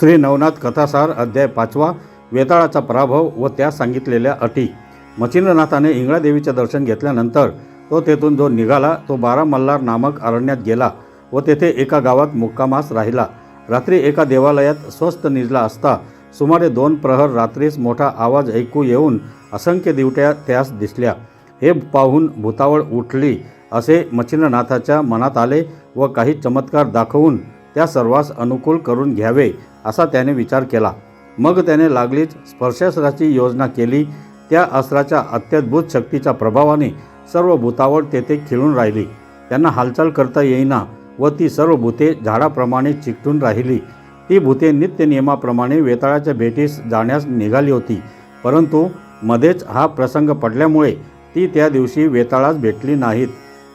श्री नवनाथ कथासार अध्याय 5 वेताळाचा पराभव व त्या सांगितलेल्या अटी। मच्छिंद्रनाथाने इंगळादेवीचे दर्शन घेतल्यानंतर तो तेथून जो निघाला तो 12 मल्हार नामक अरण्यात गेला व तेथे एका गावात मुक्कामास राहिला। रात्री एका देवालयात स्वस्त निजला असता सुमारे 2 प्रहर रात्रीस मोठा आवाज ऐकू येऊन असंख्य दिवट्या त्यास दिसल्या। हे पाहून भूतावळ उठली असे मच्छिंद्रनाथाच्या मनात आले व काही चमत्कार दाखवून त्या सर्वांस अनुकूल करून घ्यावे असा त्याने विचार केला। मग त्याने लागलीच स्पर्शास्त्राची योजना केली। त्या अस्त्राच्या अत्यद्भुत शक्तीच्या प्रभावाने सर्व भूतावळ तेथे खिळून राहिली। त्यांना हालचाल करता येईना व ती सर्व भूते झाडाप्रमाणे चिकटून राहिली। ती भूते नित्य नियमाप्रमाणे वेताळाच्या भेटीस जाण्यास निघाली होती, परंतु मध्येच हा प्रसंग पडल्यामुळे ती त्या दिवशी वेताळास भेटली नाहीत।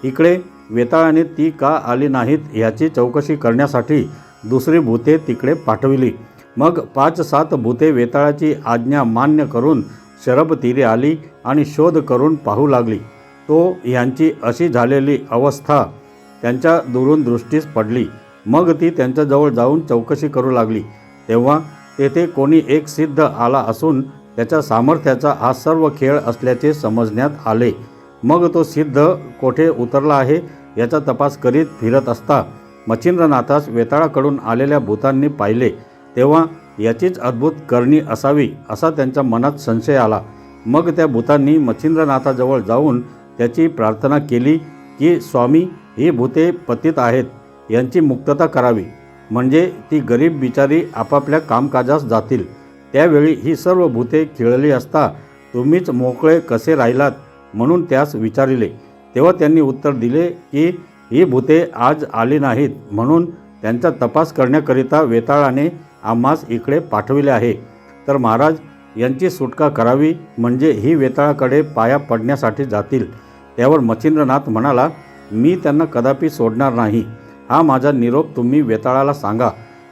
इकडे वेताळाने ती का आली नाहीत याची चौकशी करण्यासाठी दुसरी भूते तिकडे पाठविली। मग 5-7 भूते वेताळाची आज्ञा मान्य करून शरभतीरी आली आणि शोध करून पाहू लागली। तो यांची अशी झालेली अवस्था त्यांच्या दुरून दृष्टीस पडली। मग ती त्यांच्याजवळ जाऊन चौकशी करू लागली। तेव्हा तेथे कोणी एक सिद्ध आला असून त्याच्या सामर्थ्याचा हा सर्व खेळ असल्याचे समजण्यात आले। मग तो सिद्ध कोठे उतरला आहे याचा तपास करीत फिरत असता मच्छिंद्रनाथास वेताळाकडून आलेल्या भूतांनी पाहिले। तेव्हा याचीच अद्भुत करणी असावी असा त्यांच्या मनात संशय आला। मग त्या भूतांनी मच्छिंद्रनाथाजवळ जाऊन त्याची प्रार्थना केली की स्वामी, ही भूते पतित आहेत, यांची मुक्तता करावी, म्हणजे ती गरीब बिचारी आपापल्या कामकाजास जातील। त्यावेळी ही सर्व भूते खिळली असता तुम्हीच मोकळे कसे राहिलात म्हणून त्यास विचारिले। तेव्हा त्यांनी उत्तर दिले की ही भूते आज आली नाहीत म्हणून त्यांचा तपास करण्याकरिता वेताळाने आम्हास इकडे पाठविले आहे। तर महाराज, यांची सुटका करावी, म्हणजे ही वेताळाकडे पाया पडण्यासाठी जातील। त्यावर मच्छिंद्रनाथ म्हणाला, मी त्यांना कदापि सोडणार नाही। हा माझा निरोप तुम्ही वेताळाला सांगा,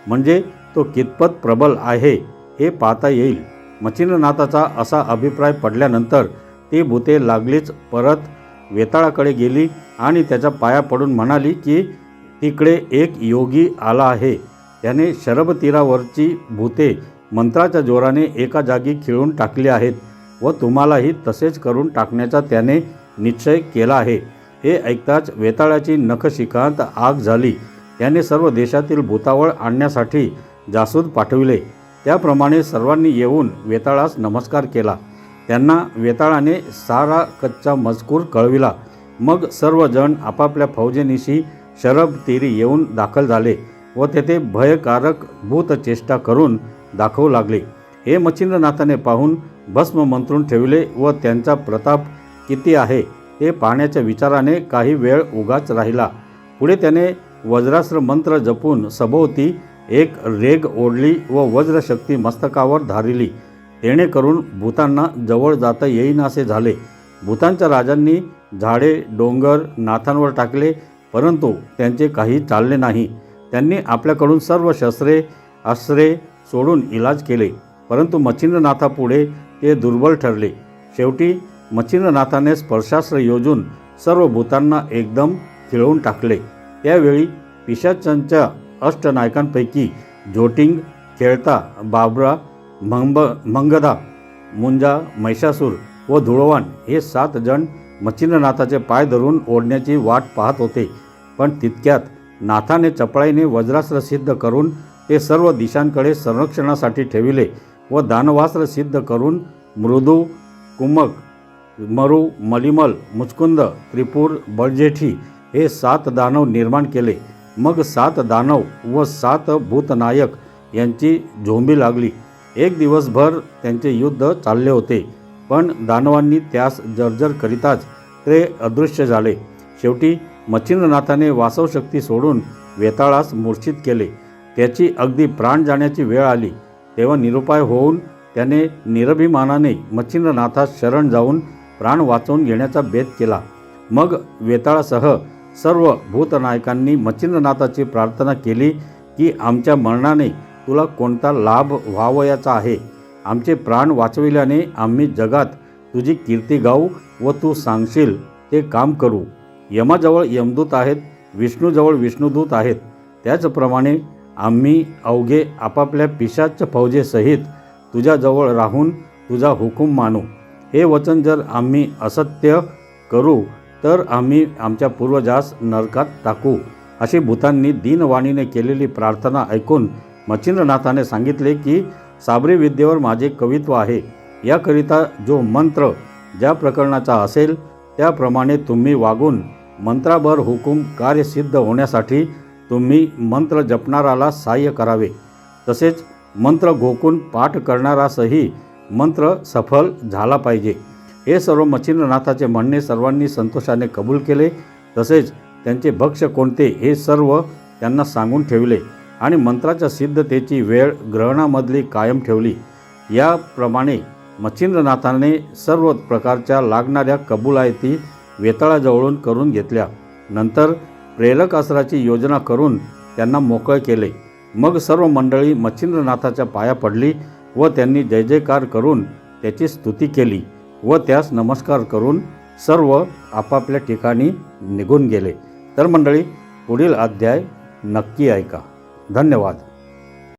म्हणजे तो कितपत प्रबल आहे हे पाहता येईल। मच्छिंद्रनाथाचा असा अभिप्राय पडल्यानंतर ती भूते लागलीच परत वेताळाकडे गेली आणि त्याच्या पाया पडून म्हणाली की तिकडे एक योगी आला आहे। त्याने शरभतीरावरची भूते मंत्राच्या जोराने एका जागी खिळून टाकली आहेत व तुम्हालाही तसेच करून टाकण्याचा त्याने निश्चय केला आहे। हे ऐकताच वेताळाची नखशिखांत आग झाली। त्याने सर्व देशातील भूतावळ आणण्यासाठी जासूद पाठविले। त्याप्रमाणे सर्वांनी येऊन वेताळास नमस्कार केला। त्यांना वेताळाने सारा कच्चा मजकूर कळविला। मग सर्वजण आपापल्या फौजेनिशी शरभतीरी येऊन दाखल झाले व तेथे भयकारक भूतचेष्टा करून दाखवू लागले। हे मच्छिंद्रनाथाने पाहून भस्म मंत्रून ठेवले व त्यांचा प्रताप किती आहे ते पाहण्याच्या विचाराने काही वेळ उगाच राहिला। पुढे त्याने वज्रास्त्र मंत्र जपून सभोवती एक रेग ओढली व वज्रशक्ती मस्तकावर धारिली। जेणेकरून भूतांना जवळ जाता येईनासे झाले। भूतांच्या राजांनी झाडे डोंगर नाथांवर टाकले, परंतु त्यांचे काही चालले नाही। त्यांनी आपल्याकडून सर्व शस्त्रे अस्त्रे सोडून इलाज केले, परंतु मच्छिंद्रनाथापुढे ते दुर्बल ठरले। शेवटी मच्छिंद्रनाथाने स्पर्शास्त्र योजून सर्व भूतांना एकदम खिळवून टाकले। त्यावेळी पिशाचांच्या अष्टनायकांपैकी जोटिंग, खेळता, बाबरा, मंगधा, मुंजा, महिषासूर व धुळवान हे 7 जण मच्छिंद्रनाथाचे पाय धरून ओढण्याची वाट पाहत होते। पण तितक्यात नाथाने चपळाईने वज्रास्त्र सिद्ध करून ते सर्व दिशांकडे संरक्षणासाठी ठेविले व दानवास्त्र सिद्ध करून मृदू, कुमक, मरु, मलिमल, मुचकुंद, त्रिपुर, बळजेठी हे 7 दानव निर्माण केले। मग 7 दानव व 7 भूतनायक यांची झोंबी लागली। एक दिवसभर त्यांचे युद्ध चालले होते, पण दानवांनी त्यास जर्जर करीताच ते अदृश्य झाले। शेवटी मच्छिंद्रनाथाने वासवशक्ती सोडून वेताळास मूर्छित केले। त्याची अगदी प्राण जाण्याची वेळ आली। तेव्हा निरुपाय होऊन त्याने निरभिमानाने मच्छिंद्रनाथास शरण जाऊन प्राण वाचवून घेण्याचा बेत केला। मग वेताळासह सर्व भूतनायकांनी मच्छिंद्रनाथाची प्रार्थना केली की आमच्या मरणाने तुला कोणता लाभ व्हावयाचा आहे। आमचे प्राण वाचविल्याने आम्ही जगात तुझी कीर्ती गाऊ व तू सांगशील ते काम करू। यमाजवळ यमदूत आहेत, विष्णूजवळ विष्णुदूत आहेत, त्याचप्रमाणे आम्ही अवघे आपापल्या पिशाच फौजेसहित तुझ्याजवळ राहून तुझा हुकूम मानू. हे वचन जर आम्ही असत्य करू तर आम्ही आमच्या पूर्वजास नरकात टाकू. अशी भूतांनी दीनवाणीने केलेली प्रार्थना ऐकून मच्छिंद्रनाथाने सांगितले की साबरी विद्येवर माझे कवित्व आहे. याकरिता जो मंत्र ज्या प्रकरणाचा असेल त्याप्रमाणे तुम्ही वागून मंत्राबर हुकूम कार्यसिद्ध होण्यासाठी तुम्ही मंत्र जपणाराला सहाय्य करावे. तसेच मंत्र घोकून पाठ करणारासही मंत्र सफल झाला पाहिजे. हे सर्व मच्छिंद्रनाथाचे म्हणणे सर्वांनी संतोषाने कबूल केले. तसेच त्यांचे भक्ष्य कोणते हे सर्व त्यांना सांगून ठेवले आणि मंत्राच्या सिद्धतेची वेळ ग्रहणामधली कायम ठेवली. याप्रमाणे मच्छिंद्रनाथाने सर्व प्रकारच्या लागणाऱ्या कबुलायती वेताळाजवळून करून घेतल्या. नंतर प्रेरकास्त्राची योजना करून त्यांना मोकळे केले. मग सर्व मंडळी मच्छिंद्रनाथाच्या पाया पडली व त्यांनी जय जयकार करून त्याची स्तुती केली व त्यास नमस्कार करून सर्व आपापल्या ठिकाणी निघून गेले. तर मंडळी, पुढील अध्याय नक्की ऐका. धन्यवाद.